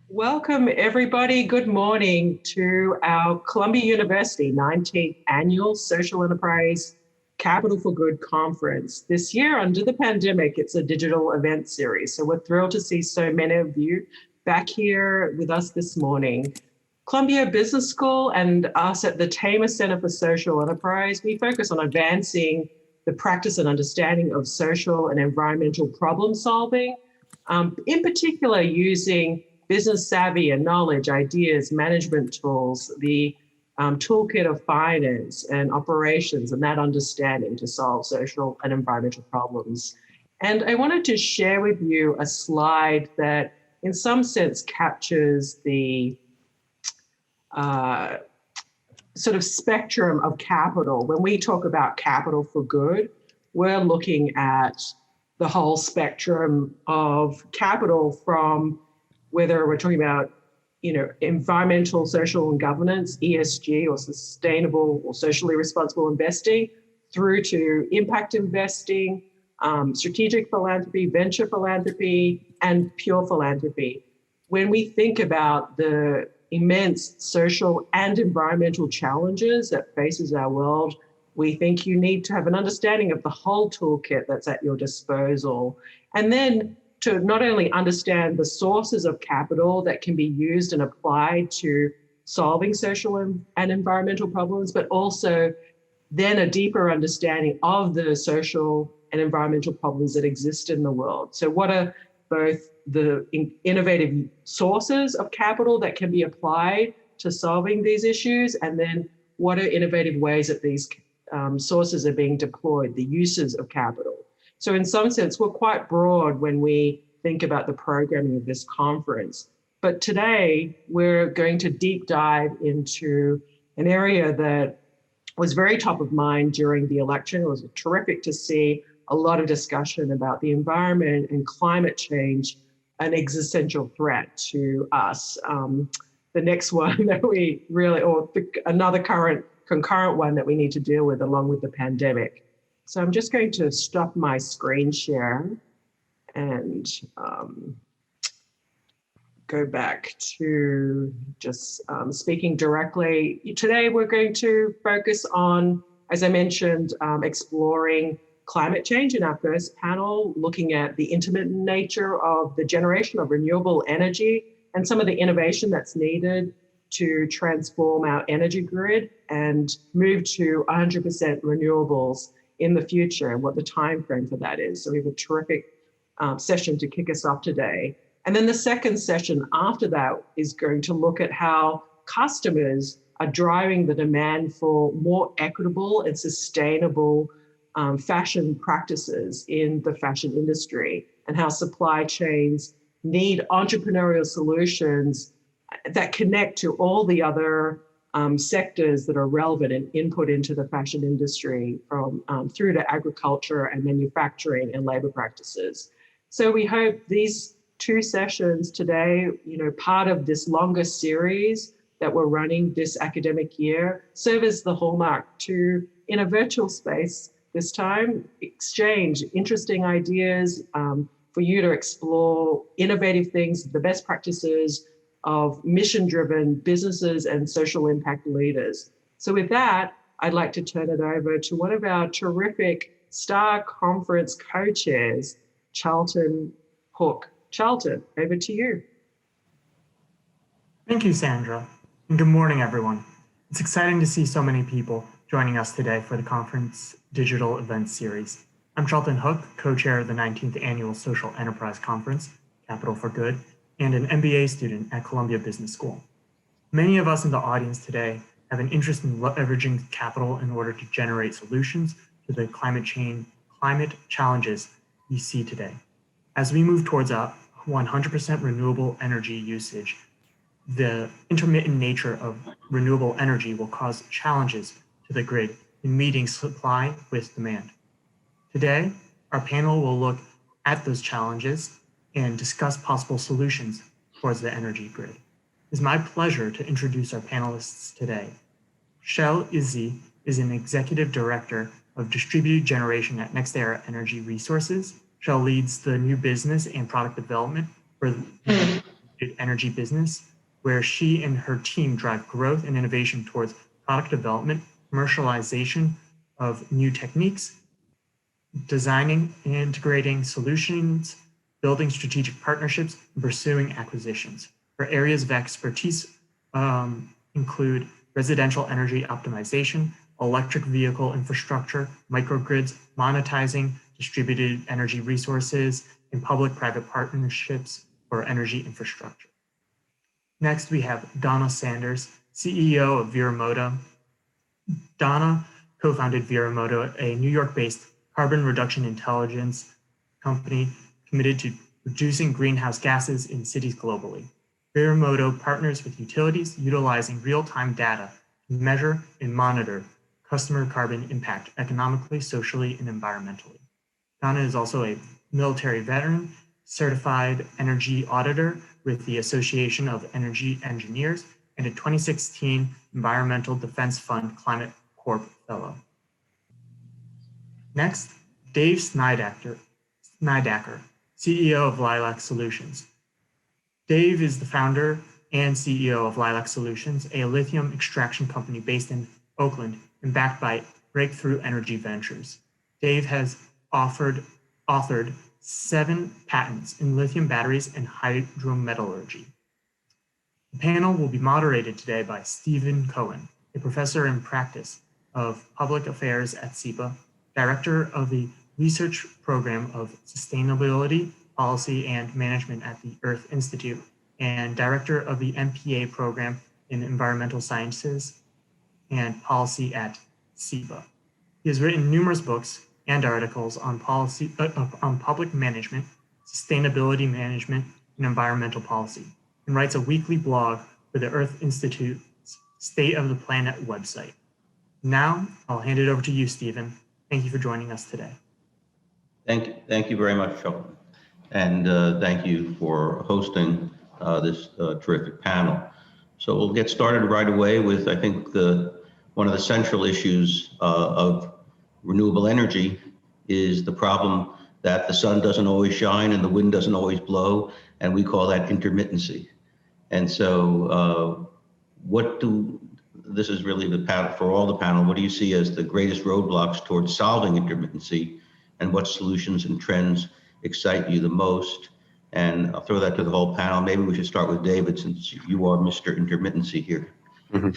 Welcome, everybody. Good morning to our Columbia University 19th Annual Social Enterprise Capital for Good Conference. This year, under the pandemic, it's a digital event series. So we're thrilled to see so many of you back here with us this morning. Columbia Business School and us at the Tamer Center for Social Enterprise, we focus on advancing the practice and understanding of social and environmental problem solving, in particular using business savvy and knowledge, ideas, management tools, the toolkit of finance and operations and that understanding to solve social and environmental problems. And I wanted to share with you a slide that in some sense captures the sort of spectrum of capital. When we talk about capital for good, we're looking at the whole spectrum of capital from whether we're talking about, environmental, social, and governance, ESG, or sustainable or socially responsible investing, through to impact investing, strategic philanthropy, venture philanthropy, and pure philanthropy. When we think about the immense social and environmental challenges that faces our world, we think you need to have an understanding of the whole toolkit that's at your disposal. And then to not only understand the sources of capital that can be used and applied to solving social and environmental problems, but also then a deeper understanding of the social and environmental problems that exist in the world. So what are both the innovative sources of capital that can be applied to solving these issues, and then what are innovative ways that these sources are being deployed, the uses of capital. So in some sense, we're quite broad when we think about the programming of this conference. But today, we're going to deep dive into an area that was very top of mind during the election. It was terrific to see a lot of discussion about the environment and climate change, an existential threat to us. The next one that we really, another concurrent one that we need to deal with along with the pandemic. So I'm just going to stop my screen share and go back to just speaking directly. Today, we're going to focus on, as I mentioned, exploring climate change in our first panel, looking at the intermittent nature of the generation of renewable energy and some of the innovation that's needed to transform our energy grid and move to 100% renewables in the future and what the time frame for that is. So we have a terrific session to kick us off today. And then the second session after that is going to look at how customers are driving the demand for more equitable and sustainable fashion practices in the fashion industry, and how supply chains need entrepreneurial solutions that connect to all the other sectors that are relevant and input into the fashion industry, from through to agriculture and manufacturing and labor practices. So we hope these two sessions today, part of this longer series that we're running this academic year, serve as the hallmark to, in a virtual space this time, exchange interesting ideas for you to explore innovative things, the best practices of mission-driven businesses and social impact leaders. So with that, I'd like to turn it over to one of our terrific STAR Conference co-chairs, Charlton Hook. Charlton, over to you. Thank you, Sandra, and good morning, everyone. It's exciting to see so many people joining us today for the conference digital event series. I'm Charlton Hook, co-chair of the 19th Annual Social Enterprise Conference, Capital for Good, and an MBA student at Columbia Business School. Many of us in the audience today have an interest in leveraging capital in order to generate solutions to the climate challenges we see today. As we move towards a 100% renewable energy usage, the intermittent nature of renewable energy will cause challenges to the grid in meeting supply with demand. Today, our panel will look at those challenges and discuss possible solutions towards the energy grid. It's my pleasure to introduce our panelists today. Chelle Izzi is an executive director of distributed generation at NextEra Energy Resources. Chelle leads the new business and product development for energy business, where she and her team drive growth and innovation towards product development, commercialization of new techniques, designing and integrating solutions, building strategic partnerships, and pursuing acquisitions. Her areas of expertise include residential energy optimization, electric vehicle infrastructure, microgrids, monetizing distributed energy resources, and public-private partnerships for energy infrastructure. Next, we have Donna Sanders, CEO of Virimodo. Donna co-founded Virimodo, a New York-based carbon reduction intelligence company committed to reducing greenhouse gases in cities globally. Virimodo partners with utilities utilizing real-time data to measure and monitor customer carbon impact economically, socially, and environmentally. Donna is also a military veteran, certified energy auditor with the Association of Energy Engineers, and a 2016 Environmental Defense Fund Climate Corp Fellow. Next, Dave Snydacker, CEO of Lilac Solutions. Dave is the founder and CEO of Lilac Solutions, a lithium extraction company based in Oakland and backed by Breakthrough Energy Ventures. Dave has authored 7 patents in lithium batteries and hydrometallurgy. The panel will be moderated today by Steven Cohen, a professor in practice of public affairs at SIPA, director of the research program of sustainability, policy, and management at the Earth Institute, and director of the MPA Program in environmental sciences and policy at SIPA. He has written numerous books and articles on policy, on public management, sustainability management, and environmental policy, and writes a weekly blog for the Earth Institute's State of the Planet website. Now, I'll hand it over to you, Steven. Thank you for joining us today. Thank you very much, Chelle. And thank you for hosting this terrific panel. So we'll get started right away with, I think, one of the central issues of renewable energy is the problem that the sun doesn't always shine and the wind doesn't always blow, and we call that intermittency. And so this is really the panel, for all the panel, what do you see as the greatest roadblocks towards solving intermittency, and what solutions and trends excite you the most? And I'll throw that to the whole panel. Maybe we should start with David, since you are Mr. Intermittency here. Mm-hmm.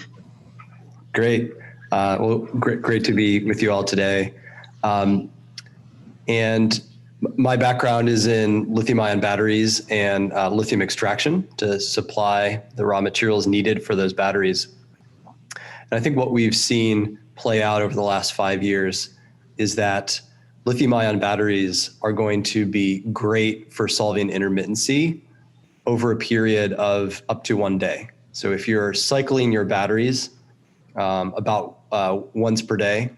Great. Well, great to be with you all today. And my background is in lithium-ion batteries and lithium extraction to supply the raw materials needed for those batteries. And I think what we've seen play out over the last 5 years is that lithium-ion batteries are going to be great for solving intermittency over a period of up to 1 day. So if you're cycling your batteries about once per day,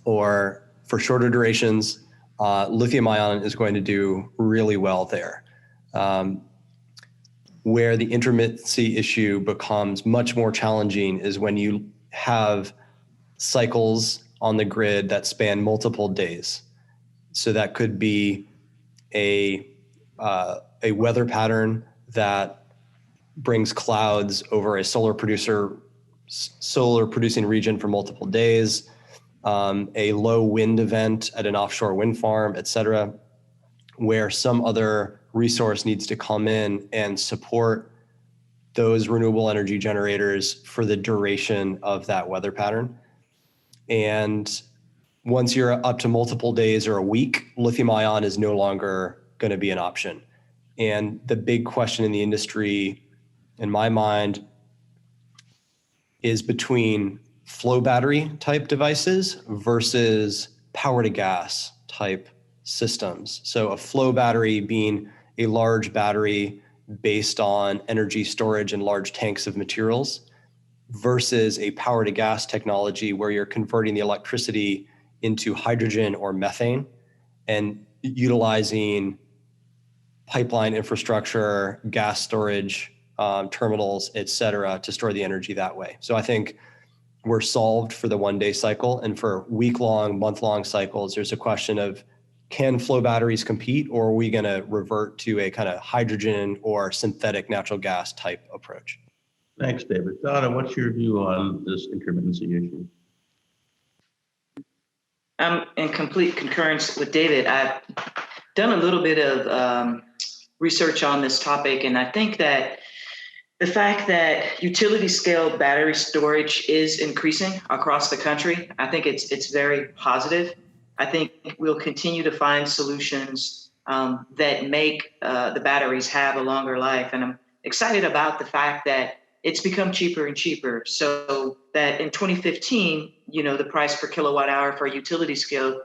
or for shorter durations, lithium-ion is going to do really well there. Where the intermittency issue becomes much more challenging is when you have cycles on the grid that span multiple days. So that could be a weather pattern that brings clouds over a solar producing region for multiple days, a low wind event at an offshore wind farm, et cetera, where some other resource needs to come in and support those renewable energy generators for the duration of that weather pattern. And once you're up to multiple days or a week, lithium ion is no longer going to be an option. And the big question in the industry, in my mind, is between flow battery type devices versus power to gas type systems. So a flow battery being a large battery based on energy storage in large tanks of materials, versus a power to gas technology where you're converting the electricity into hydrogen or methane and utilizing pipeline infrastructure, gas storage, terminals, et cetera, to store the energy that way. So I think we're solved for the 1 day cycle, and for week-long, month-long cycles, there's a question of can flow batteries compete, or are we going to revert to a kind of hydrogen or synthetic natural gas type approach? Thanks, David. Donna, what's your view on this intermittency issue? I'm in complete concurrence with David. I've done a little bit of research on this topic, and I think that the fact that utility scale battery storage is increasing across the country, I think it's very positive. I think we'll continue to find solutions that make the batteries have a longer life. And I'm excited about the fact that it's become cheaper and cheaper. So that in 2015, the price per kilowatt hour for a utility scale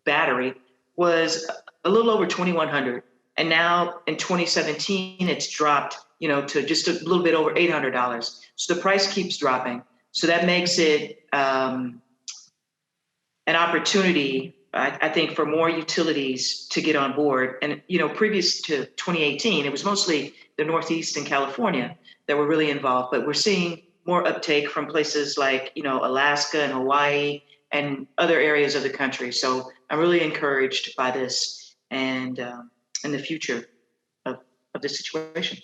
battery was a little over $2,100. And now in 2017, it's dropped, to just a little bit over $800. So the price keeps dropping. So that makes it an opportunity, I think, for more utilities to get on board. And, previous to 2018, it was mostly the Northeast and California that were really involved. But we're seeing more uptake from places like, Alaska and Hawaii and other areas of the country. So I'm really encouraged by this and in the future of this situation.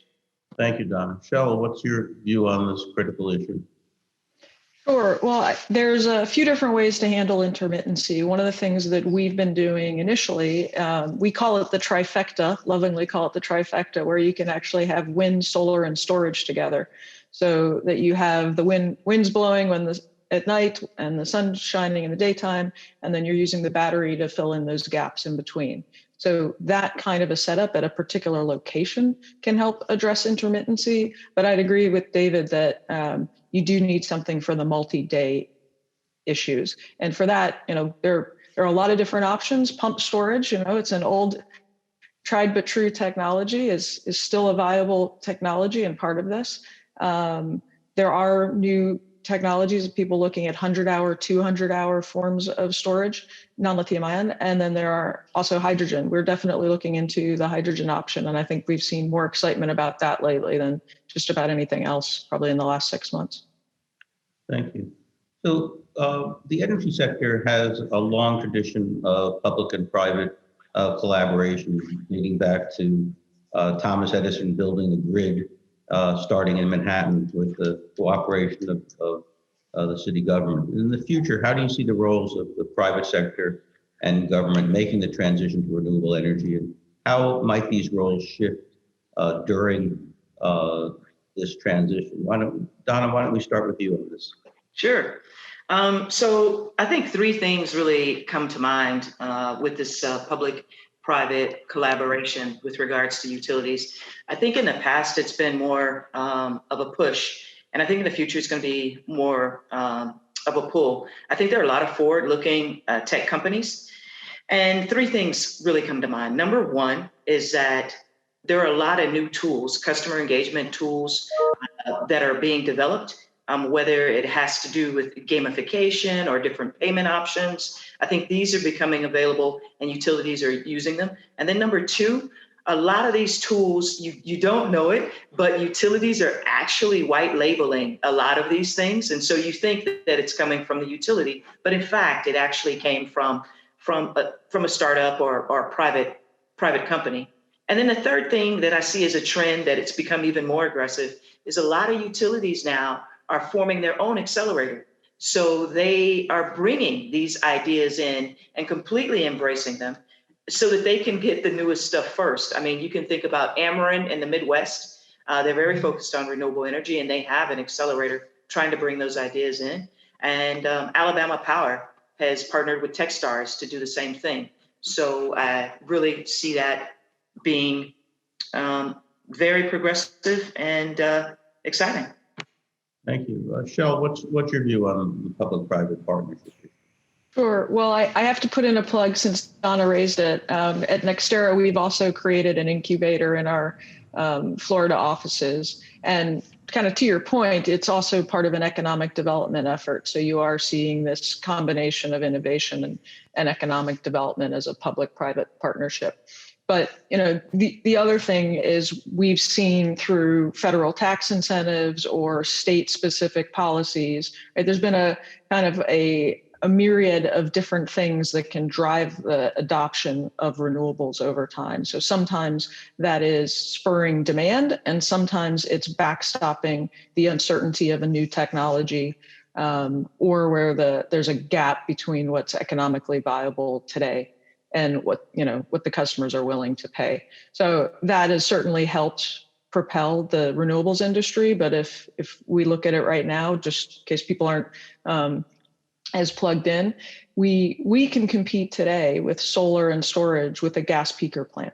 Thank you, Donna. Chelle, what's your view on this critical issue? Sure. Well, there's a few different ways to handle intermittency. One of the things that we've been doing initially, we call it the trifecta, lovingly call it the trifecta, where you can actually have wind, solar, and storage together. So that you have the winds blowing at night and the sun shining in the daytime, and then you're using the battery to fill in those gaps in between. So that kind of a setup at a particular location can help address intermittency. But I'd agree with David that you do need something for the multi-day issues. And for that, there are a lot of different options. Pump storage, it's an old tried but true technology, is still a viable technology and part of this. There are new technologies of people looking at 100-hour, 200-hour forms of storage, non-lithium ion, and then there are also hydrogen. We're definitely looking into the hydrogen option, and I think we've seen more excitement about that lately than just about anything else, probably in the last 6 months. Thank you. So the energy sector has a long tradition of public and private collaboration, dating back to Thomas Edison building the grid, starting in Manhattan with the cooperation of the city government. In the future, how do you see the roles of the private sector and government making the transition to renewable energy, and how might these roles shift during this transition? Donna, why don't we start with you on this? Sure. So I think three things really come to mind with this public-private collaboration with regards to utilities. I think in the past, it's been more of a push, and I think in the future, it's going to be more of a pull. I think there are a lot of forward-looking tech companies, and three things really come to mind. Number one is that there are a lot of new tools, customer engagement tools that are being developed, whether it has to do with gamification or different payment options. I think these are becoming available and utilities are using them. And then number two, a lot of these tools, you don't know it, but utilities are actually white labeling a lot of these things. And so you think that it's coming from the utility, but in fact, it actually came from a startup or a private company. And then the third thing that I see as a trend that it's become even more aggressive is a lot of utilities now are forming their own accelerator. So they are bringing these ideas in and completely embracing them so that they can get the newest stuff first. I mean, you can think about Ameren in the Midwest. They're very focused on renewable energy, and they have an accelerator trying to bring those ideas in. And Alabama Power has partnered with Techstars to do the same thing. So I really see that being very progressive and exciting. Thank you. Chelle, what's your view on the public-private partnership? Sure. Well, I have to put in a plug since Donna raised it. At NextEra, we've also created an incubator in our Florida offices. And kind of to your point, it's also part of an economic development effort. So you are seeing this combination of innovation and economic development as a public-private partnership. But the other thing is we've seen through federal tax incentives or state-specific policies, right, there's been a kind of a a myriad of different things that can drive the adoption of renewables over time. So sometimes that is spurring demand, and sometimes it's backstopping the uncertainty of a new technology, or where there's a gap between what's economically viable today and what the customers are willing to pay. So that has certainly helped propel the renewables industry. But if we look at it right now, just in case people aren't as plugged in, we can compete today with solar and storage with a gas peaker plant,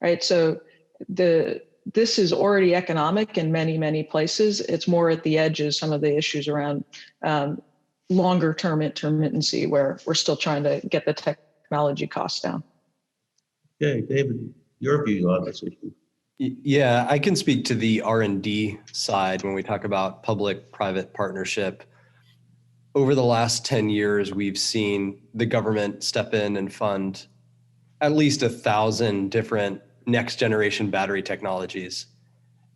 right? So this is already economic in many, many places. It's more at the edges, some of the issues around longer term intermittency, where we're still trying to get the technology costs down. Okay, David, your view on this issue. Yeah, I can speak to the R&D side when we talk about public-private partnership. Over the last 10 years, we've seen the government step in and fund at least 1,000 different next generation battery technologies.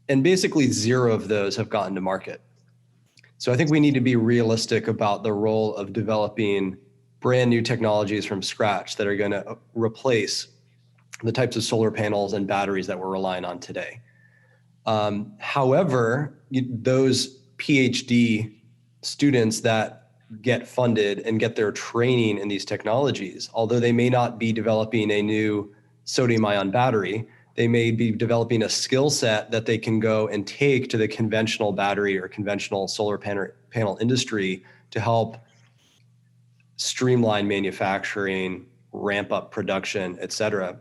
And basically 0 of those have gotten to market. So I think we need to be realistic about the role of developing brand new technologies from scratch that are going to replace the types of solar panels and batteries that we're relying on today. However, those PhD students that get funded and get their training in these technologies, although they may not be developing a new sodium-ion battery, they may be developing a skill set that they can go and take to the conventional battery or conventional solar panel industry to help streamline manufacturing, ramp up production, et cetera.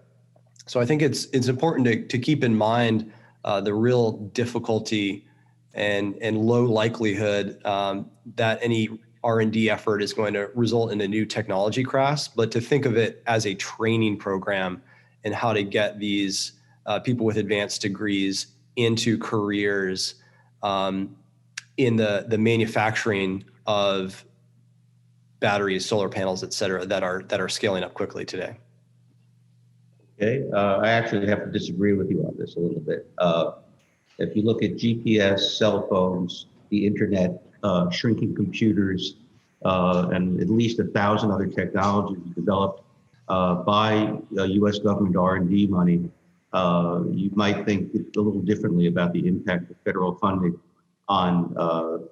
So I think it's important to keep in mind the real difficulty and low likelihood that any R&D effort is going to result in a new technology crash, but to think of it as a training program and how to get these people with advanced degrees into careers in the manufacturing of batteries, solar panels, et cetera, that are scaling up quickly today. Okay, I actually have to disagree with you on this a little bit. If you look at GPS, cell phones, the internet, shrinking computers, and at least 1,000 other technologies developed by U.S. government R&D money, you might think a little differently about the impact of federal funding on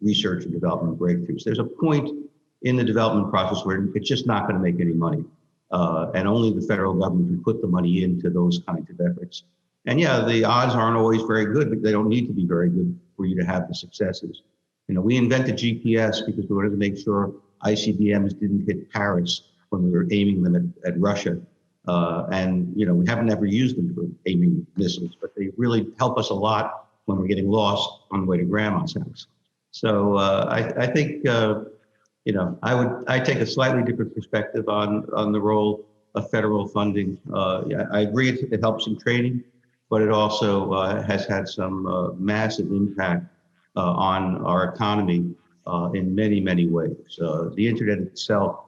research and development breakthroughs. There's a point in the development process where it's just not going to make any money. And only the federal government can put the money into those kinds of efforts. And yeah, the odds aren't always very good, but they don't need to be very good for you to have the successes. We invented GPS because we wanted to make sure ICBMs didn't hit Paris when we were aiming them at Russia. And we haven't ever used them for aiming missiles, but they really help us a lot when we're getting lost on the way to grandma's house. So I think I take a slightly different perspective on the role of federal funding. I agree it helps in training, but it also has had some massive impact on our economy in many, many ways. The internet itself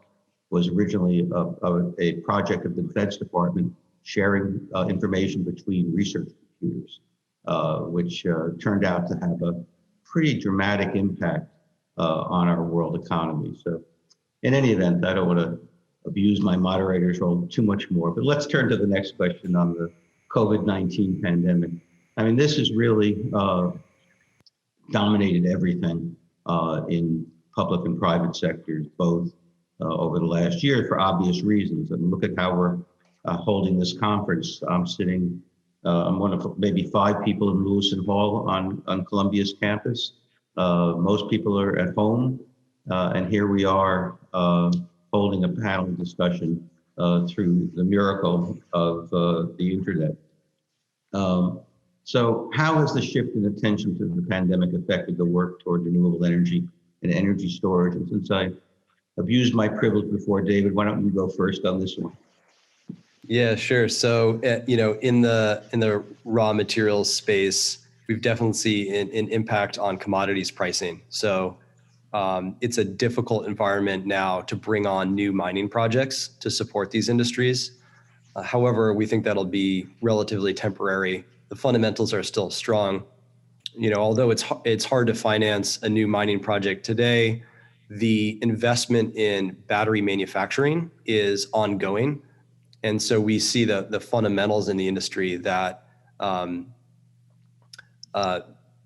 was originally a project of the Defense Department sharing information between research computers, which turned out to have a pretty dramatic impact on our world economy. So in any event, I don't want to abuse my moderator's role too much more, but let's turn to the next question on the COVID-19 pandemic. I mean, this has really dominated everything in public and private sectors, both over the last year for obvious reasons. And look at how we're holding this conference. I'm one of maybe 5 people in Lewison Hall on Columbia's campus. Most people are at home, and here we are holding a panel discussion through the miracle of the internet. So how has the shift in attention to the pandemic affected the work toward renewable energy and energy storage? And since I abused my privilege before, David, why don't you go first on this one? Yeah, sure. So, in the raw materials space, we've definitely seen an impact on commodities pricing. So it's a difficult environment now to bring on new mining projects to support these industries. However, we think that'll be relatively temporary. The fundamentals are still strong. Although it's hard to finance a new mining project today, the investment in battery manufacturing is ongoing. And so we see the fundamentals in the industry that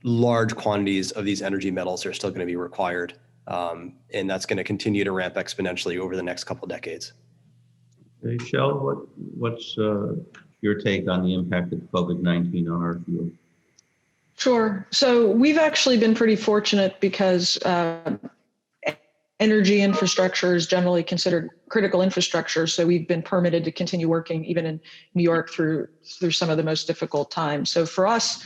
large quantities of these energy metals are still going to be required. And that's going to continue to ramp exponentially over the next couple of decades. Hey, Chelle, what's your take on the impact of COVID-19 on our field? Sure. So we've actually been pretty fortunate because energy infrastructure is generally considered critical infrastructure. So we've been permitted to continue working even in New York through some of the most difficult times. So for us,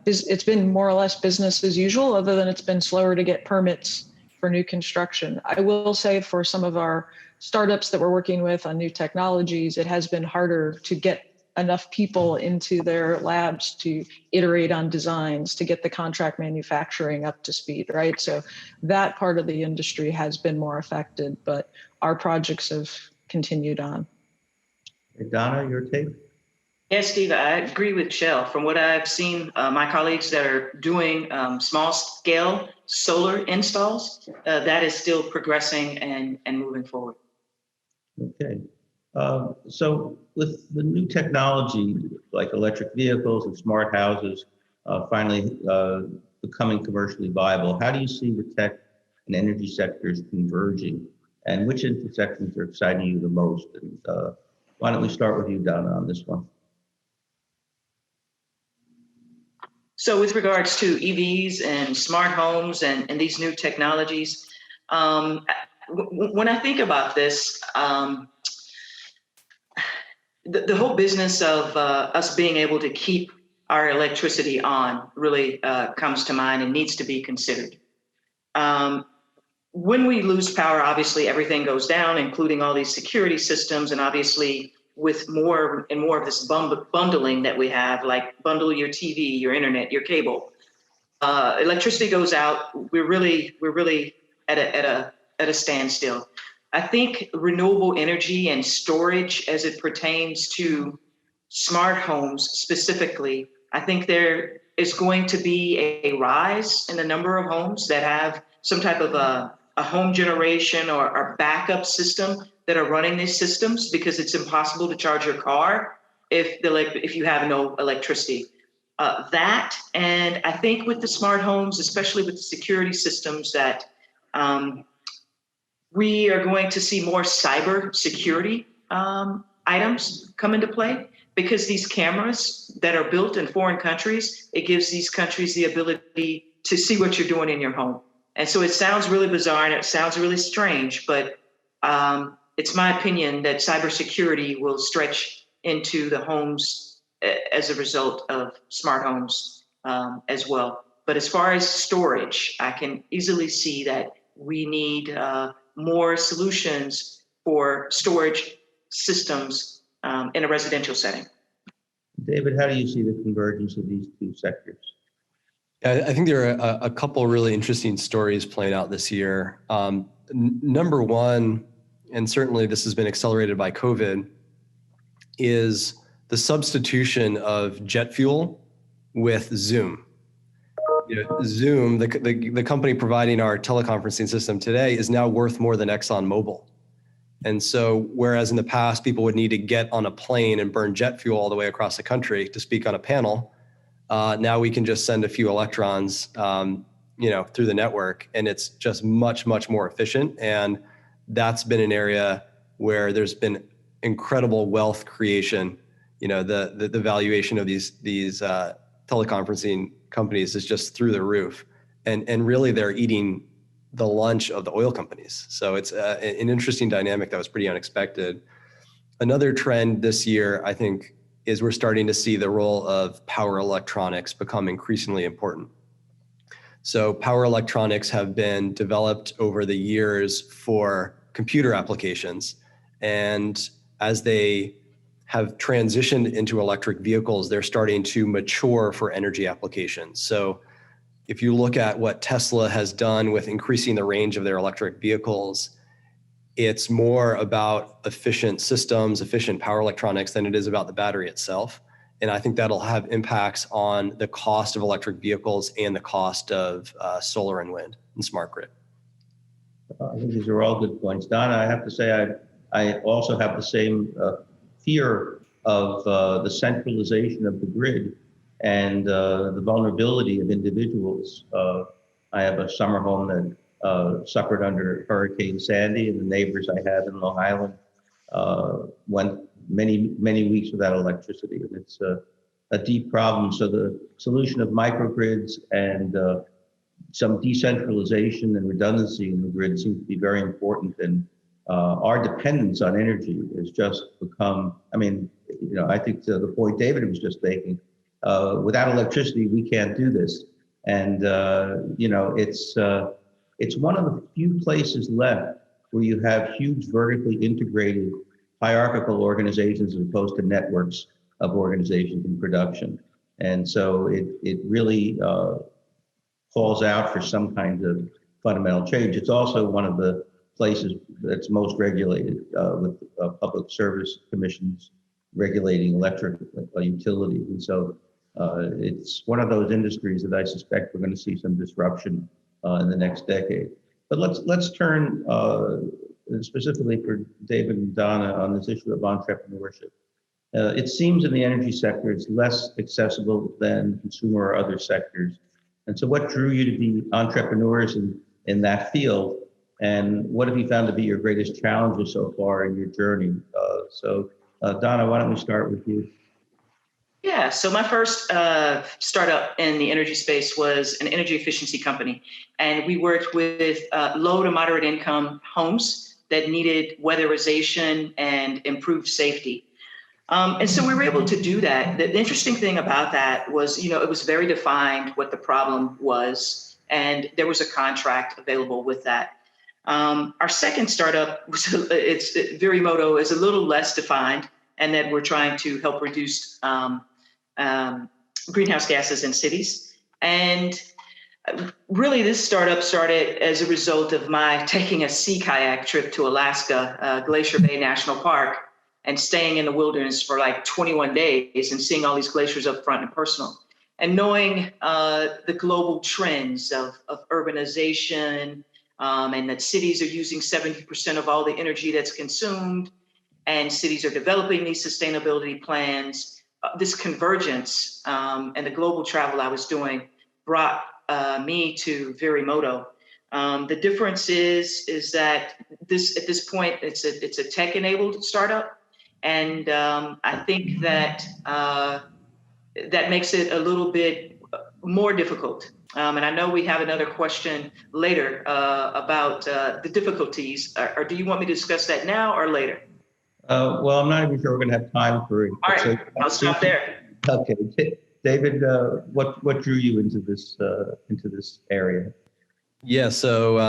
it's been more or less business as usual, other than it's been slower to get permits for new construction. I will say for some of our startups that we're working with on new technologies, it has been harder to get enough people into their labs to iterate on designs, to get the contract manufacturing up to speed, right? So that part of the industry has been more affected, but our projects have continued on. Hey, Donna, your take? Yes, Steve, I agree with Chelle. From what I've seen, my colleagues that are doing small scale solar installs, that is still progressing and moving forward. Okay. So with the new technology like electric vehicles and smart houses finally becoming commercially viable, how do you see the tech and energy sectors converging, and which intersections are exciting you the most? And why don't we start with you, Donna, on this one? So with regards to EVs and smart homes and these new technologies, when I think about this, the whole business of us being able to keep our electricity on really comes to mind and needs to be considered. When we lose power, obviously everything goes down, including all these security systems, and obviously with more and more of this bundling that we have, like bundle your TV, your internet, your cable. Electricity goes out. We're really at a standstill. I think renewable energy and storage, as it pertains to smart homes specifically, I think there is going to be a rise in the number of homes that have some type of a home generation or backup system that are running these systems, because it's impossible to charge your car if you have no electricity. That, and I think with the smart homes, especially with the security systems, that we are going to see more cyber security items come into play, because these cameras that are built in foreign countries, it gives these countries the ability to see what you're doing in your home. And so it sounds really bizarre and it sounds really strange, but it's my opinion that cybersecurity will stretch into the homes as a result of smart homes as well. But as far as storage, I can easily see that we need more solutions for storage systems in a residential setting. David, how do you see the convergence of these two sectors? I think there are a couple really interesting stories playing out this year. Number one, and certainly this has been accelerated by COVID, is the substitution of jet fuel with Zoom. Zoom, the company providing our teleconferencing system today, is now worth more than ExxonMobil. And so, whereas in the past people would need to get on a plane and burn jet fuel all the way across the country to speak on a panel, now we can just send a few electrons, through the network, and it's just much, much more efficient. And that's been an area where there's been incredible wealth creation. The valuation of these teleconferencing companies is just through the roof, and really they're eating the lunch of the oil companies. So it's an interesting dynamic that was pretty unexpected. Another trend this year, I think, is we're starting to see the role of power electronics become increasingly important. So power electronics have been developed over the years for computer applications. And as they have transitioned into electric vehicles, they're starting to mature for energy applications. So if you look at what Tesla has done with increasing the range of their electric vehicles, it's more about efficient systems, efficient power electronics than it is about the battery itself. And I think that'll have impacts on the cost of electric vehicles and the cost of solar and wind and smart grid. I think these are all good points. Donna, I have to say, I also have the same fear of the centralization of the grid and the vulnerability of individuals. I have a summer home that suffered under Hurricane Sandy, and the neighbors I have in Long Island went many weeks without electricity, and it's a deep problem. So the solution of microgrids and some decentralization and redundancy in the grid seems to be very important, and our dependence on energy has just become, I mean, I think to the point David was just making, without electricity, we can't do this. And, it's one of the few places left where you have huge vertically integrated hierarchical organizations as opposed to networks of organizations in production. And so it really calls out for some kind of fundamental change. It's also one of the places that's most regulated with public service commissions regulating electric utilities. And so it's one of those industries that I suspect we're going to see some disruption in the next decade. But let's turn specifically for David and Donna on this issue of entrepreneurship. It seems in the energy sector it's less accessible than consumer or other sectors. And so what drew you to be entrepreneurs in that field? And what have you found to be your greatest challenges so far in your journey? Donna, why don't we start with you? Yeah, so my first startup in the energy space was an energy efficiency company. And we worked with low to moderate income homes that needed weatherization and improved safety. And so we were able to do that. The interesting thing about that was, it was very defined what the problem was, and there was a contract available with that. Our second startup was Virimodo is a little less defined, and that we're trying to help reduce greenhouse gases in cities. And really, this startup started as a result of my taking a sea kayak trip to Alaska, Glacier Bay National Park, and staying in the wilderness for like 21 days and seeing all these glaciers up front and personal. And knowing the global trends of urbanization, and that cities are using 70% of all the energy that's consumed, and cities are developing these sustainability plans. This convergence and the global travel I was doing brought me to Virimodo. The difference is that at this point it's a tech-enabled startup, and I think that that makes it a little bit more difficult. And I know we have another question later about the difficulties. Or do you want me to discuss that now or later? Well, I'm not even sure we're going to have time for it. All right, I'll stop there. Okay, David, what drew you into this area? Yeah, so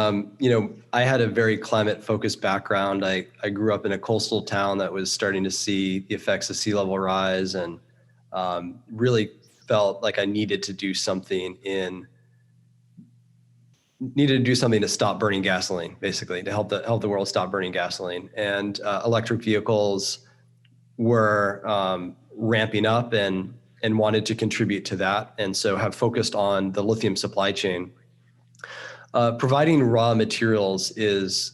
I had a very climate-focused background. I grew up in a coastal town that was starting to see the effects of sea level rise, and really felt like I needed to do something to stop burning gasoline, basically, to help the world stop burning gasoline. And electric vehicles were ramping up and wanted to contribute to that, and so have focused on the lithium supply chain. Providing raw materials is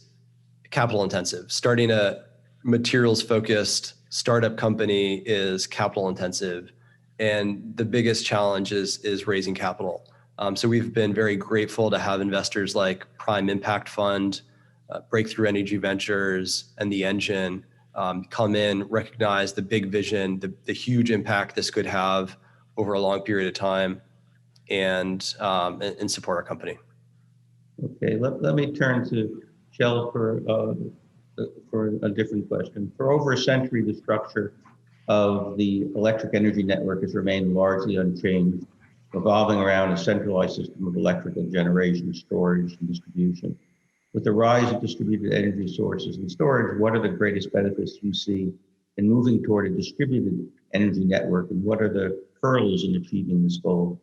capital intensive. Starting a materials-focused startup company is capital intensive, and the biggest challenge is raising capital. So we've been very grateful to have investors like Prime Impact Fund, Breakthrough Energy Ventures, and The Engine come in, recognize the big vision, the huge impact this could have over a long period of time, and support our company. Okay, let me turn to Chelle for a different question. For over a century, the structure of the electric energy network has remained largely unchanged, revolving around a centralized system of electrical generation, storage, and distribution. With the rise of distributed energy sources and storage, what are the greatest benefits you see in moving toward a distributed energy network, and what are the hurdles in achieving this goal?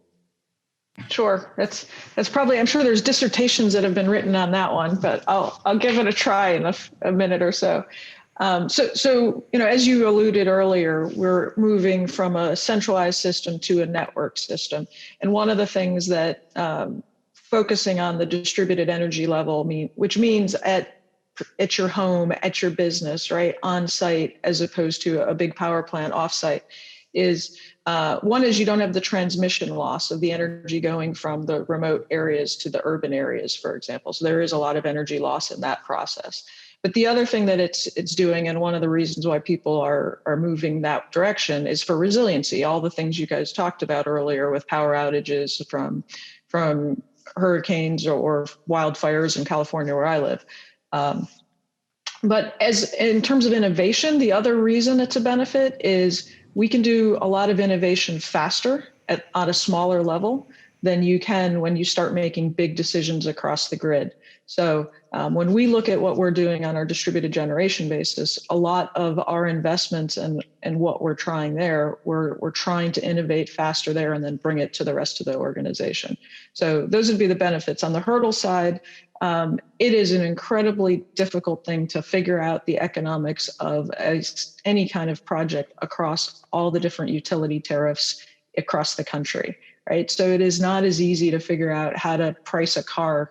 Sure, that's probably, I'm sure there's dissertations that have been written on that one, but I'll give it a try in a minute or so. So as you alluded earlier, we're moving from a centralized system to a network system. And one of the things that focusing on the distributed energy level, which means at your home, at your business, right, on site, as opposed to a big power plant off site, is one is you don't have the transmission loss of the energy going from the remote areas to the urban areas, for example. So there is a lot of energy loss in that process. But the other thing that it's doing, and one of the reasons why people are moving that direction, is for resiliency. All the things you guys talked about earlier with power outages from hurricanes or wildfires in California, where I live. But in terms of innovation, the other reason it's a benefit is we can do a lot of innovation faster at a smaller level than you can when you start making big decisions across the grid. So when we look at what we're doing on our distributed generation basis, a lot of our investments and what we're trying there, we're trying to innovate faster there and then bring it to the rest of the organization. So those would be the benefits. On the hurdle side, it is an incredibly difficult thing to figure out the economics of any kind of project across all the different utility tariffs across the country, right? So it is not as easy to figure out how to price a car.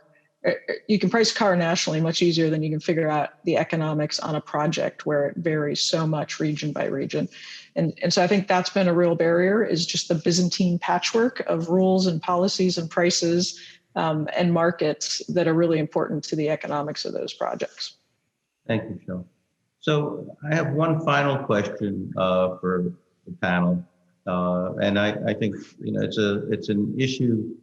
You can price a car nationally much easier than you can figure out the economics on a project where it varies so much region by region. And so I think that's been a real barrier, is just the Byzantine patchwork of rules and policies and prices and markets that are really important to the economics of those projects. Thank you, Chelle. So I have one final question for the panel. And I think it's an issue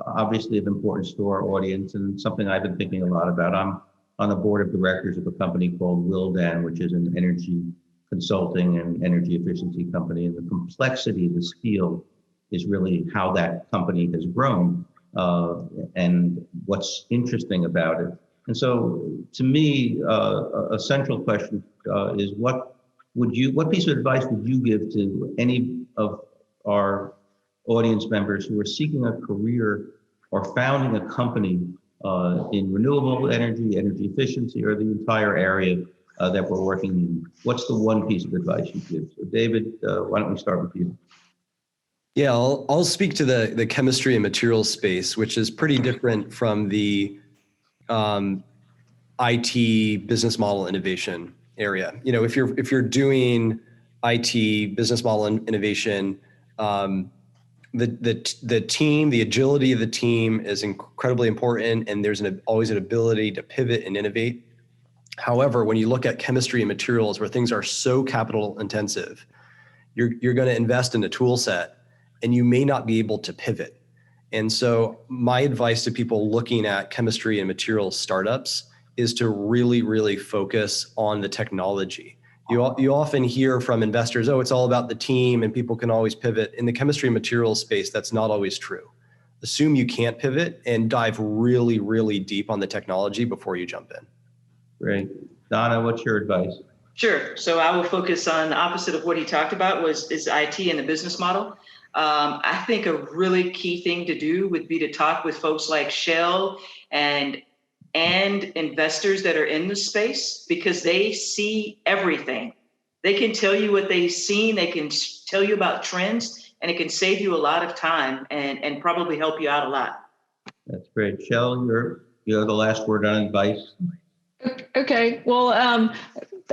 obviously of importance to our audience, and something I've been thinking a lot about. I'm on the board of directors of a company called Willdan, which is an energy consulting and energy efficiency company. And the complexity of this field is really how that company has grown and what's interesting about it. And so to me, a central question is what piece of advice would you give to any of our audience members who are seeking a career or founding a company in renewable energy, energy efficiency, or the entire area that we're working in? What's the one piece of advice you give? So David, why don't we start with you? Yeah, I'll speak to the chemistry and materials space, which is pretty different from the IT business model innovation area. If you're doing IT business model innovation, the team, the agility of the team is incredibly important, and there's always an ability to pivot and innovate. However, when you look at chemistry and materials, where things are so capital intensive, you're going to invest in a tool set, and you may not be able to pivot. And so my advice to people looking at chemistry and materials startups is to really, really focus on the technology. You often hear from investors, oh, it's all about the team and people can always pivot. In the chemistry and materials space, that's not always true. Assume you can't pivot and dive really, really deep on the technology before you jump in. Great. Donna, what's your advice? Sure. So I will focus on the opposite of what he talked about is IT and the business model. I think a really key thing to do would be to talk with folks like Chelle and investors that are in the space, because they see everything. They can tell you what they've seen. They can tell you about trends, and it can save you a lot of time and probably help you out a lot. That's great. Chelle, you have the last word on advice. Okay. Well,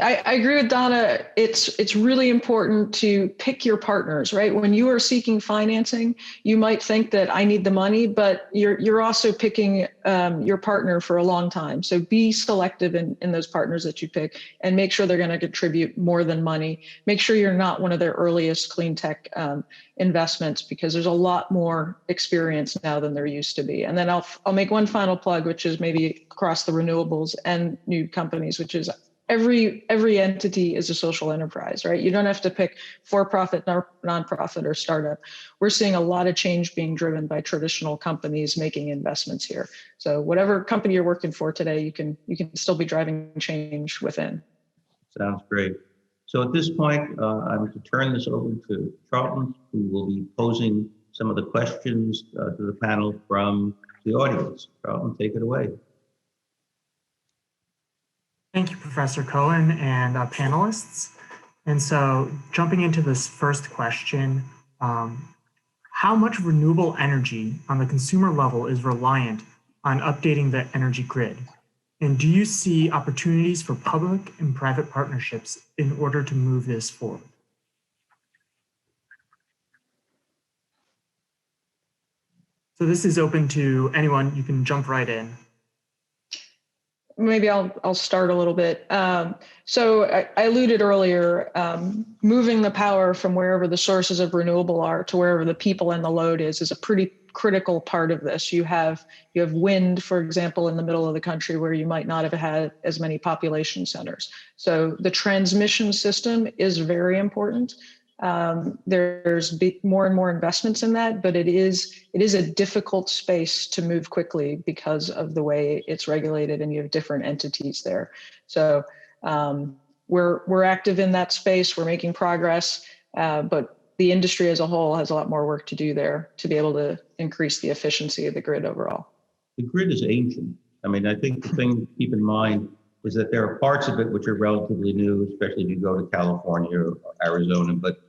I agree with Donna. It's really important to pick your partners, right? When you are seeking financing, you might think that I need the money, but you're also picking your partner for a long time. So be selective in those partners that you pick, and make sure they're going to contribute more than money. Make sure you're not one of their earliest clean tech investments, because there's a lot more experience now than there used to be. And then I'll make one final plug, which is maybe across the renewables and new companies, which is every entity is a social enterprise, right? You don't have to pick for-profit, nonprofit, or startup. We're seeing a lot of change being driven by traditional companies making investments here. So whatever company you're working for today, you can still be driving change within. Sounds great. So at this point, I'm going to turn this over to Charlton, who will be posing some of the questions to the panel from the audience. Charlton, take it away. Thank you, Professor Cohen and panelists. And so jumping into this first question, how much renewable energy on the consumer level is reliant on updating the energy grid? And do you see opportunities for public and private partnerships in order to move this forward? So this is open to anyone. You can jump right in. Maybe I'll start a little bit. So I alluded earlier, moving the power from wherever the sources of renewable are to wherever the people and the load is a pretty critical part of this. You have wind, for example, in the middle of the country where you might not have had as many population centers. So the transmission system is very important. There's more and more investments in that, but it is a difficult space to move quickly because of the way it's regulated and you have different entities there. So we're active in that space. We're making progress, but the industry as a whole has a lot more work to do there to be able to increase the efficiency of the grid overall. The grid is ancient. I mean, I think the thing to keep in mind is that there are parts of it which are relatively new, especially if you go to California or Arizona, but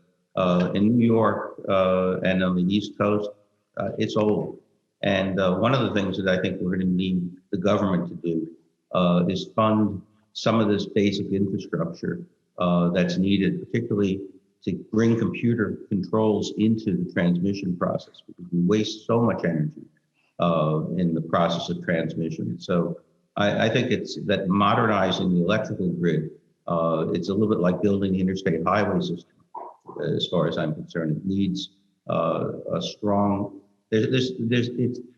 in New York and on the East Coast, it's old. And one of the things that I think we're going to need the government to do is fund some of this basic infrastructure that's needed, particularly to bring computer controls into the transmission process, because we waste so much energy in the process of transmission. So I think it's that modernizing the electrical grid, it's a little bit like building the interstate highway system. As far as I'm concerned, it needs a strong, it's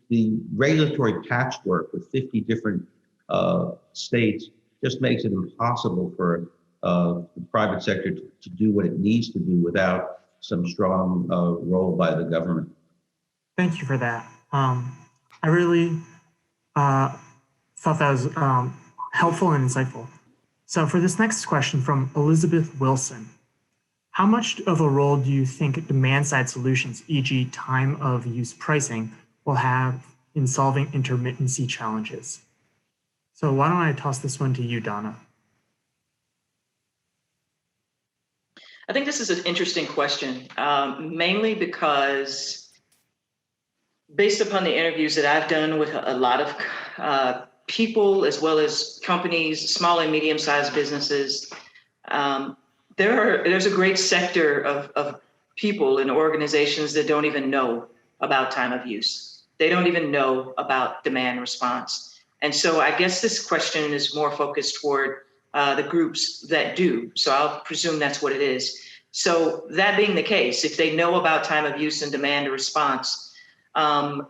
the regulatory patchwork with 50 different states just makes it impossible for the private sector to do what it needs to do without some strong role by the government. Thank you for that. I really thought that was helpful and insightful. So for this next question from Elizabeth Wilson, how much of a role do you think demand-side solutions, e.g. time of use pricing, will have in solving intermittency challenges? So why don't I toss this one to you, Donna? I think this is an interesting question, mainly because based upon the interviews that I've done with a lot of people, as well as companies, small and medium-sized businesses, there's a great sector of people and organizations that don't even know about time of use. They don't even know about demand response. And so I guess this question is more focused toward the groups that do. So I'll presume that's what it is. So that being the case, if they know about time of use and demand response, and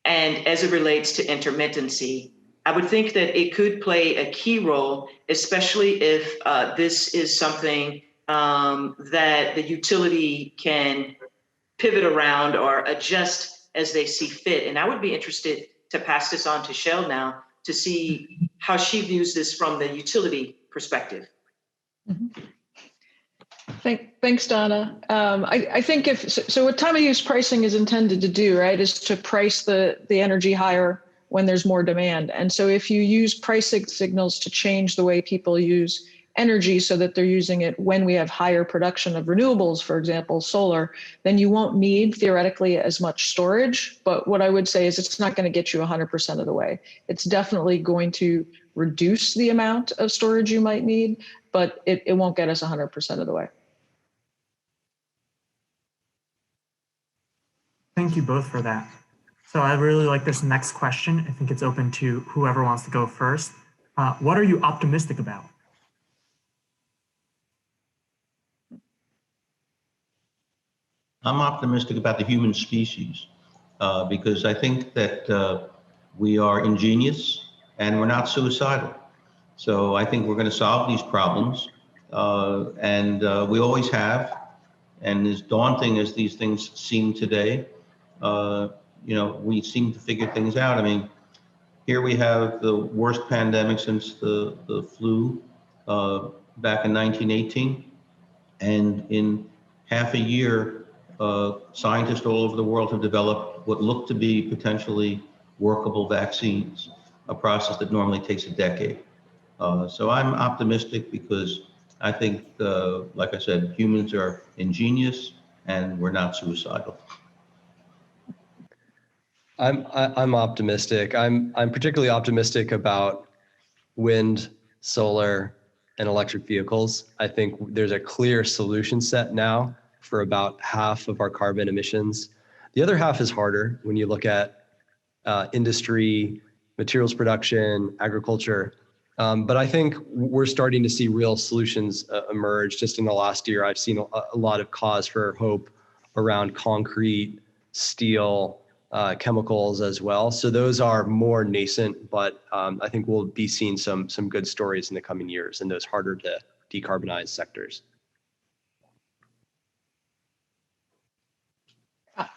as it relates to intermittency, I would think that it could play a key role, especially if this is something that the utility can pivot around or adjust as they see fit. And I would be interested to pass this on to Chelle now to see how she views this from the utility perspective. Mm-hmm. Thanks, Donna. I think so what time of use pricing is intended to do, right, is to price the energy higher when there's more demand. And so if you use pricing signals to change the way people use energy so that they're using it when we have higher production of renewables, for example, solar, then you won't need theoretically as much storage. But what I would say is it's not going to get you 100% of the way. It's definitely going to reduce the amount of storage you might need, but it won't get us 100% of the way. Thank you both for that. So I really like this next question. I think it's open to whoever wants to go first. What are you optimistic about? I'm optimistic about the human species because I think that we are ingenious and we're not suicidal. So I think we're going to solve these problems and we always have. And as daunting as these things seem today, we seem to figure things out. I mean, here we have the worst pandemic since the flu back in 1918. And in half a year, scientists all over the world have developed what look to be potentially workable vaccines, a process that normally takes a decade. So I'm optimistic because I think, like I said, humans are ingenious and we're not suicidal. I'm optimistic. I'm particularly optimistic about wind, solar, and electric vehicles. I think there's a clear solution set now for about half of our carbon emissions. The other half is harder when you look at industry, materials production, agriculture. But I think we're starting to see real solutions emerge. Just in the last year, I've seen a lot of cause for hope around concrete, steel, chemicals as well. So those are more nascent, but I think we'll be seeing some good stories in the coming years in those harder to decarbonize sectors.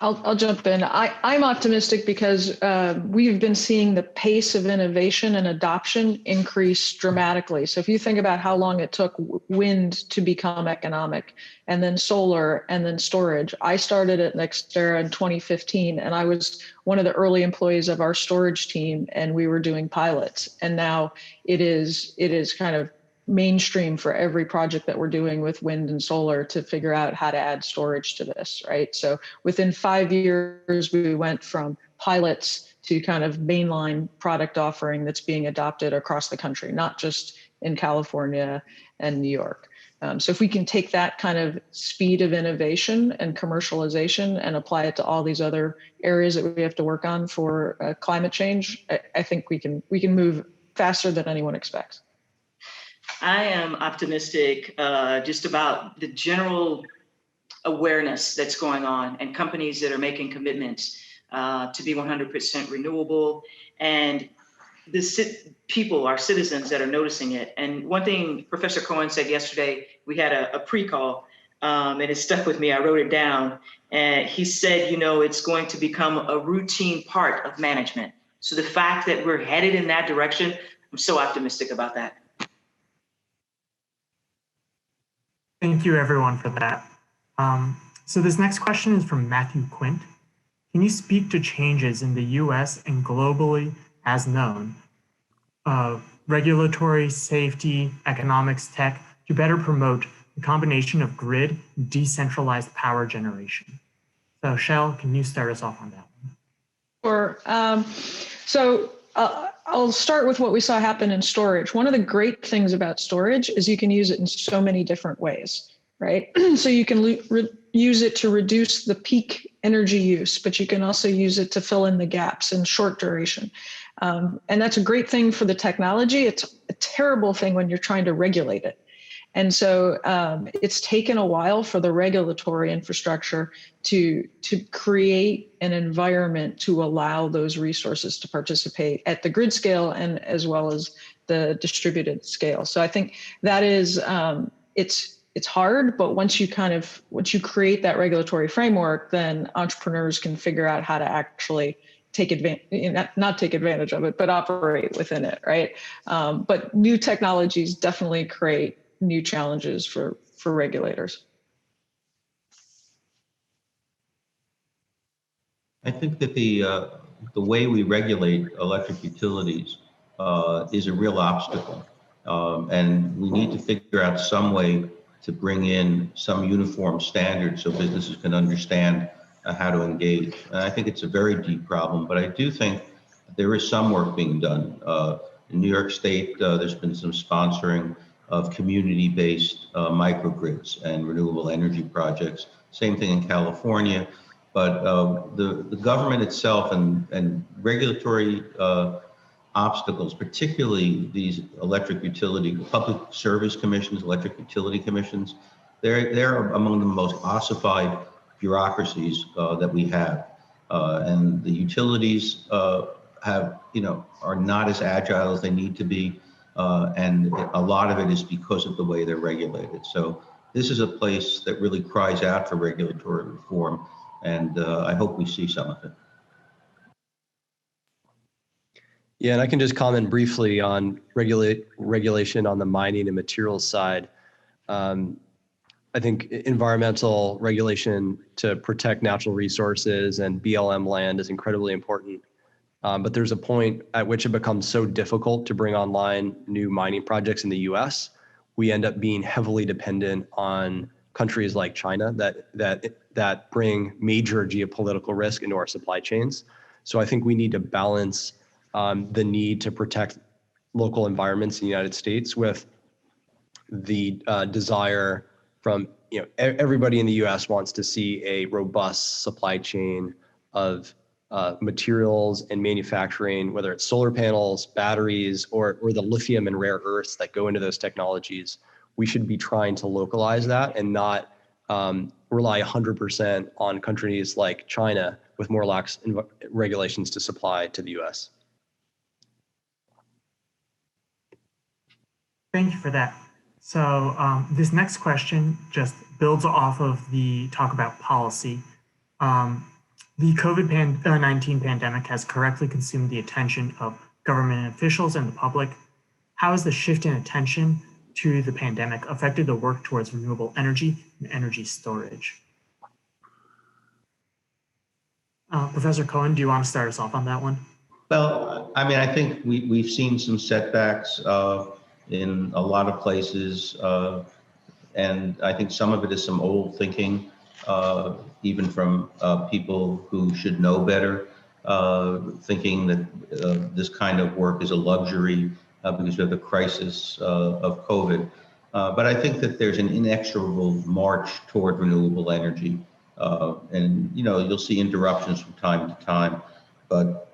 I'll jump in. I'm optimistic because we've been seeing the pace of innovation and adoption increase dramatically. So if you think about how long it took wind to become economic, and then solar, and then storage. I started at NextEra in 2015, and I was one of the early employees of our storage team, and we were doing pilots. And now it is kind of mainstream for every project that we're doing with wind and solar to figure out how to add storage to this, right? So within 5 years, we went from pilots to kind of mainline product offering that's being adopted across the country, not just in California and New York. So if we can take that kind of speed of innovation and commercialization and apply it to all these other areas that we have to work on for climate change, I think we can move faster than anyone expects. I am optimistic just about the general awareness that's going on and companies that are making commitments to be 100% renewable, and people, our citizens that are noticing it. And one thing Professor Cohen said yesterday, we had a pre-call and it stuck with me. I wrote it down. And he said, it's going to become a routine part of management. So the fact that we're headed in that direction, I'm so optimistic about that. Thank you, everyone, for that. So this next question is from Matthew Quint. Can you speak to changes in the US and globally as known, regulatory, safety, economics, tech, to better promote the combination of grid and decentralized power generation? So Chelle, can you start us off on that one? Sure. I'll start with what we saw happen in storage. One of the great things about storage is you can use it in so many different ways, right? So you can use it to reduce the peak energy use, but you can also use it to fill in the gaps in short duration. And that's a great thing for the technology. It's a terrible thing when you're trying to regulate it. And so it's taken a while for the regulatory infrastructure to create an environment to allow those resources to participate at the grid scale and as well as the distributed scale. So I think that is, it's hard, but once you create that regulatory framework, then entrepreneurs can figure out how to actually take advantage, not take advantage of it, but operate within it, right? But new technologies definitely create new challenges for regulators. I think that the way we regulate electric utilities is a real obstacle, and we need to figure out some way to bring in some uniform standards so businesses can understand how to engage. And I think it's a very deep problem, but I do think there is some work being done. In New York State, there's been some sponsoring of community-based microgrids and renewable energy projects. Same thing in California, but the government itself and regulatory obstacles, particularly these electric utility, public service commissions, electric utility commissions, they're among the most ossified bureaucracies that we have. And the utilities are not as agile as they need to be. And a lot of it is because of the way they're regulated. So this is a place that really cries out for regulatory reform, and I hope we see some of it. Yeah, and I can just comment briefly on regulation on the mining and materials side. I think environmental regulation to protect natural resources and BLM land is incredibly important. But there's a point at which it becomes so difficult to bring online new mining projects in the US. We end up being heavily dependent on countries like China that bring major geopolitical risk into our supply chains. So I think we need to balance the need to protect local environments in the United States with the desire from, everybody in the US wants to see a robust supply chain of materials and manufacturing, whether it's solar panels, batteries, or the lithium and rare earths that go into those technologies. We should be trying to localize that and not rely 100% on countries like China with more lax regulations to supply to the US. Thank you for that. So this next question just builds off of the talk about policy. The COVID-19 pandemic has correctly consumed the attention of government officials and the public. How has the shift in attention to the pandemic affected the work towards renewable energy and energy storage? Professor Cohen, do you want to start us off on that one? Well, I mean, I think we've seen some setbacks in a lot of places, and I think some of it is some old thinking, even from people who should know better, thinking that this kind of work is a luxury because of the crisis of COVID. But I think that there's an inexorable march toward renewable energy. And, you'll see interruptions from time to time, but,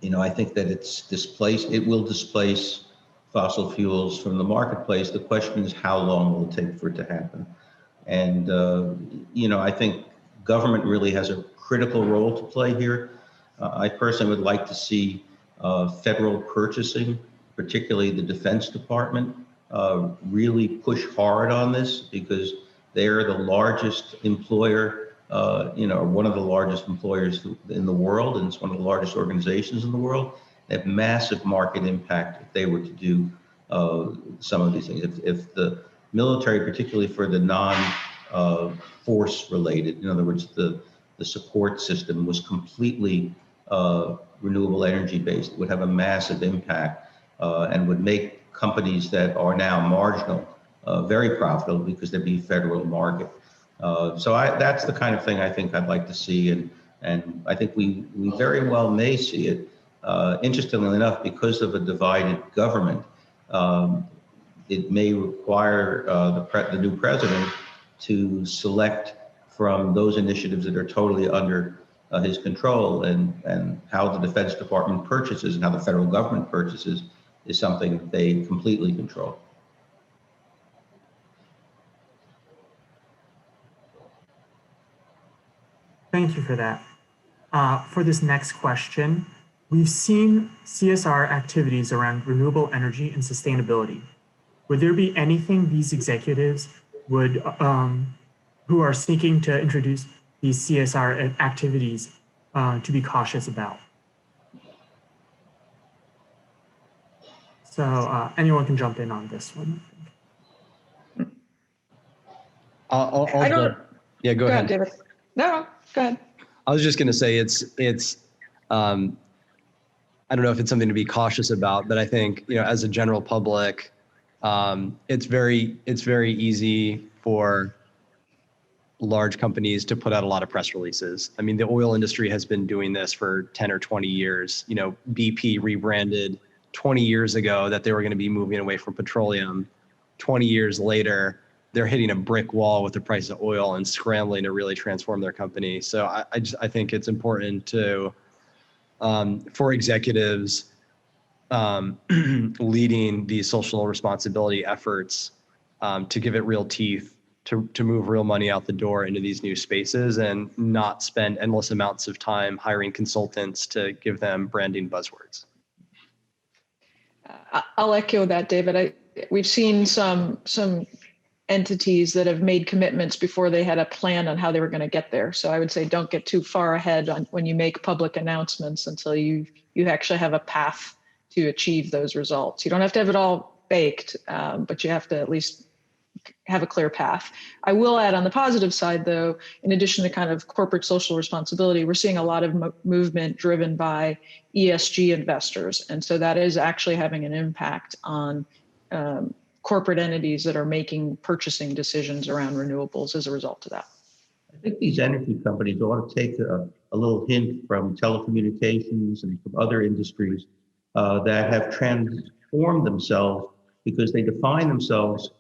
I think that it will displace fossil fuels from the marketplace. The question is, how long will it take for it to happen? And, I think government really has a critical role to play here. I personally would like to see federal purchasing, particularly the Defense Department, really push hard on this, because they're the largest employer, one of the largest employers in the world, and it's one of the largest organizations in the world. They have massive market impact if they were to do some of these things. If the military, particularly for the non-force related, in other words, the support system was completely renewable energy based, it would have a massive impact and would make companies that are now marginal very profitable, because there'd be federal market. So that's the kind of thing I think I'd like to see, and I think we very well may see it. Interestingly enough, because of a divided government, it may require the new president to select from those initiatives that are totally under his control, and how the Defense Department purchases and how the federal government purchases is something that they completely control. Thank you for that. For this next question, we've seen CSR activities around renewable energy and sustainability. Would there be anything these executives would, who are seeking to introduce these CSR activities to be cautious about? So anyone can jump in on this one. Yeah, go ahead, David. No, go ahead. I was just going to say it's I don't know if it's something to be cautious about, but I think, as a general public, it's very easy for large companies to put out a lot of press releases. I mean, the oil industry has been doing this for 10 or 20 years. BP rebranded 20 years ago that they were going to be moving away from petroleum. 20 years later, they're hitting a brick wall with the price of oil and scrambling to really transform their company. So I think it's important to, for executives leading these social responsibility efforts, to give it real teeth, to move real money out the door into these new spaces, and not spend endless amounts of time hiring consultants to give them branding buzzwords. I'll echo that, David. We've seen some entities that have made commitments before they had a plan on how they were going to get there. So I would say don't get too far ahead on when you make public announcements until you actually have a path to achieve those results. You don't have to have it all baked, but you have to at least have a clear path. I will add, on the positive side, though, in addition to kind of corporate social responsibility, we're seeing a lot of movement driven by ESG investors. And so that is actually having an impact on corporate entities that are making purchasing decisions around renewables as a result of that. I think these energy companies ought to take a little hint from telecommunications and from other industries that have transformed themselves because they define themselves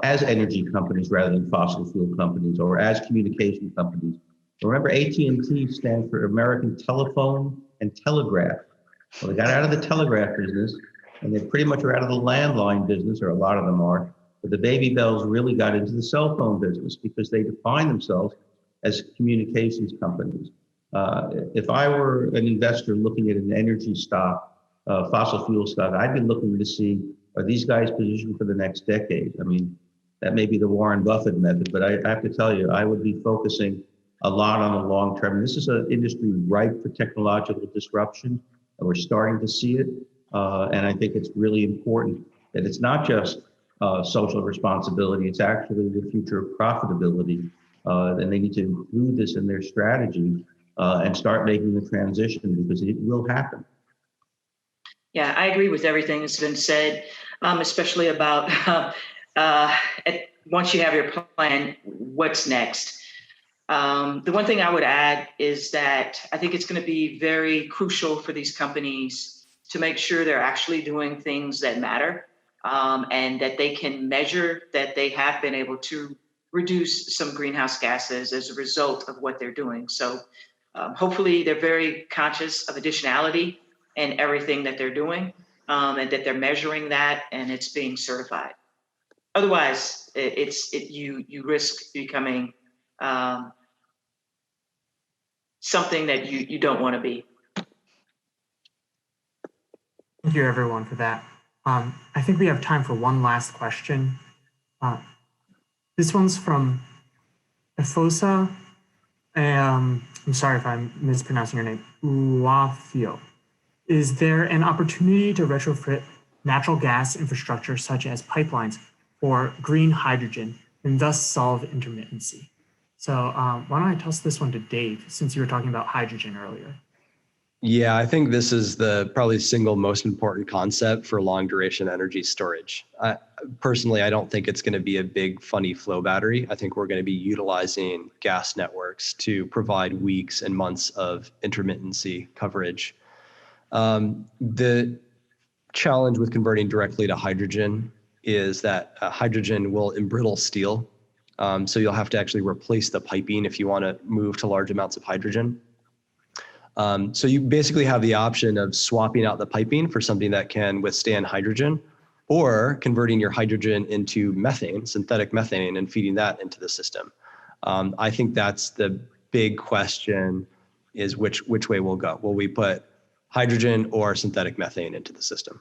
as energy companies rather than fossil fuel companies or as communication companies. Remember, AT&T stands for American Telephone and Telegraph. Well, they got out of the telegraph business and they pretty much are out of the landline business, or a lot of them are. But the baby bells really got into the cell phone business because they define themselves as communications companies. If I were an investor looking at an energy stock, fossil fuel stock, I'd be looking to see, are these guys positioned for the next decade? I mean, that may be the Warren Buffett method, but I have to tell you, I would be focusing a lot on the long term. This is an industry ripe for technological disruption, and we're starting to see it. And I think it's really important that it's not just social responsibility, it's actually the future of profitability. And they need to include this in their strategy and start making the transition because it will happen. Yeah, I agree with everything that's been said, especially about once you have your plan, what's next? The one thing I would add is that I think it's going to be very crucial for these companies to make sure they're actually doing things that matter and that they can measure that they have been able to reduce some greenhouse gases as a result of what they're doing. So hopefully they're very conscious of additionality and everything that they're doing, and that they're measuring that and it's being certified. Otherwise, you risk becoming something that you don't want to be. Thank you, everyone, for that. I think we have time for one last question. This one's from Efosa. I'm sorry if I'm mispronouncing your name. Uafio. Is there an opportunity to retrofit natural gas infrastructure such as pipelines for green hydrogen and thus solve intermittency? So why don't I toss this one to Dave, since you were talking about hydrogen earlier? Yeah, I think this is the probably single most important concept for long duration energy storage. Personally, I don't think it's going to be a big funny flow battery. I think we're going to be utilizing gas networks to provide weeks and months of intermittency coverage. The challenge with converting directly to hydrogen is that hydrogen will embrittle steel. So you'll have to actually replace the piping if you want to move to large amounts of hydrogen. So you basically have the option of swapping out the piping for something that can withstand hydrogen, or converting your hydrogen into methane, synthetic methane, and feeding that into the system. I think that's the big question, is which way we'll go. Will we put hydrogen or synthetic methane into the system?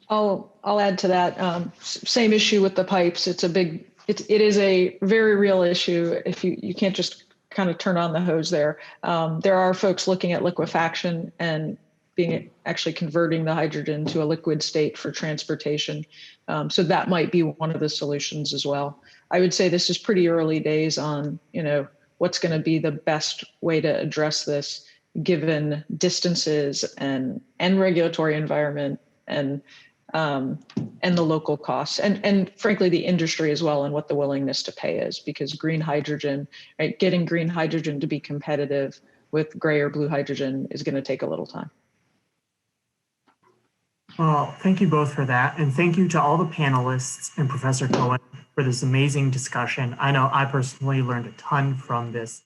I'll add to that. Same issue with the pipes. It is a very real issue. If you can't just kind of turn on the hose there. There are folks looking at liquefaction and actually converting the hydrogen to a liquid state for transportation. So that might be one of the solutions as well. I would say this is pretty early days on, what's going to be the best way to address this, given distances and regulatory environment and the local costs and frankly the industry as well, and what the willingness to pay is, because green hydrogen, right, getting green hydrogen to be competitive with gray or blue hydrogen is going to take a little time. Well, thank you both for that. And thank you to all the panelists and Professor Cohen for this amazing discussion. I know I personally learned a ton from this.